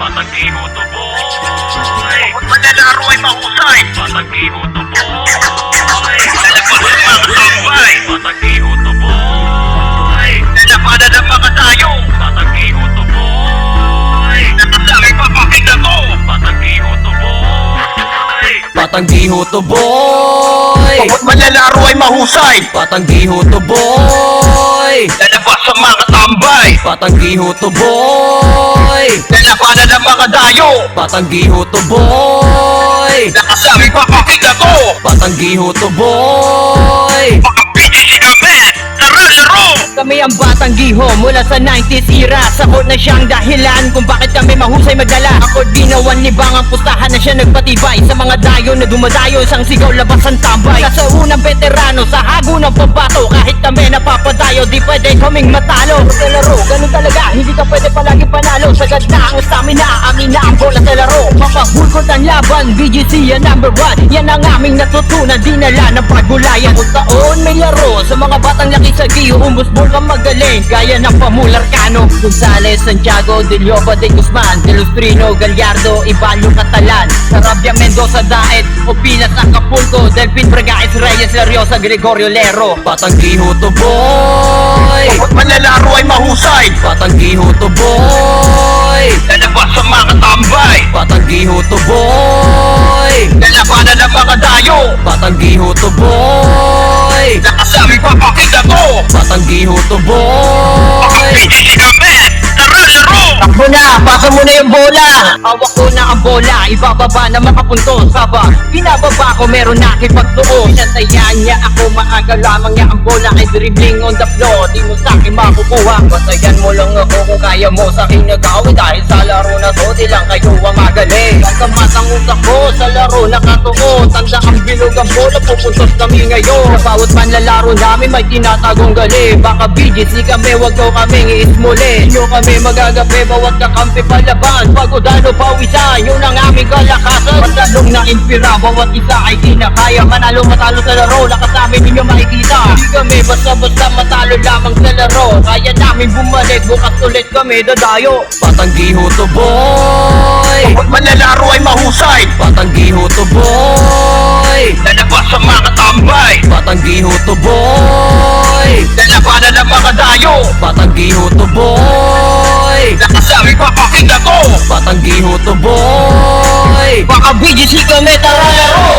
Patanggi ho to boy. Manlalaro ay mahusay. Patanggi ho to boy. Lalabas ang mga tambay. Patanggi ho to boy. Lalabanan ang mga tayo. Patanggi ho to boy. Nakasari papakita ko. Patanggi ho to boy. Patanggi ho to boy. Bawat manlalaro ay mahusay. Patanggi ho to boy. Lalabas ang mga tambay. Patanggi ho to boy. Lalabanan ang mga dayo. Patanggi ho to boy. Nakasari papakita ko. Patanggi ho to boy. Mga bitch kami. Tara laro. Kami ang batang giho mula sa 90s era. Sakot na siyang dahilan kung bakit kami mahusay magdala. Ako ginawan libang ang pustahan na siya nagpatibay sa mga dayo na dumadayo. Isang sigaw labas ang tambay. Sa unang veterano sa hago ng pambato. Kahit kami napapadayo di pwede kaming matalo. Sa laro, ganun talaga, hindi ka pwede palagi panalo. Sagad na ang stamina, amin na ang bola sa laro. Mapahulkot ang laban, BGC yan #1. Yan ang aming natutunan, dinala ng pagulayan. Kung taon may laro, sa mga batang laki sa giyo, umusbol ka magaling, gaya ng Pamularcano, Gonzales, Santiago, De Lioba, De Guzman, De Lustrino, Gallardo, Ibalio, Catalan, Sarabia, Mendoza, Daet, Opilas, Acapulco, Delpin, Bragaez, Reyes, Lariosa, Gregorio, Lero. Patanggi ho to boy. Bawat manlalaro ay mahusay. Patanggi ho to boy. Lalabas ang mga tambay. Patanggi ho to boy. Lalabanan ang mga dayo. Patanggi ho to boy. Nakasari papakita ko. Patanggi ho to boy. Bitch kami. Tara laro. Takbo na, pasa mo na yung bola. Hawak ko na ang bola, ibababa na makapuntos. Habang binababa ko, meron na kipagtuos. Pinantayan niya ako, maaga lamang niya ang bola. Ay dribbling on the floor, di mo sa'kin makukuha. Batayan mo lang ako kung kaya mo sa'kin nag-away. Dahil sa laro na to, di lang kayo ang magaling. Pagkamat ang utak ko, sa laro nakatuon. Tanda ang bilog ang bola, pupuntos kami ngayon. Sa bawat manlalaro namin may tinatagong gali. Baka BGC kami, wag daw kaming iismuli. Inyo kami magagapi, bawat kakampi palaban. Pagod pawisan, yun ang aming kalakasan. Matalong na inspira, bawat isa ay di na kaya. Manalo matalo sa laro, lakas namin ninyo makikita. Di kami basta-basta matalo lamang sa laro. Kaya namin bumalik, bukas ulit kami dadayo. Patanggi ho to boy. Bawat manlalaro ay mahusay. Patanggi ho to boy. Lalabas ang mga tambay. Patanggi ho to boy. Lalabanan ang mga dayo. Patanggi ho to boy. Nakasari papakita ko. Patanggi ho to boy. Baka BGC kami, tara laro.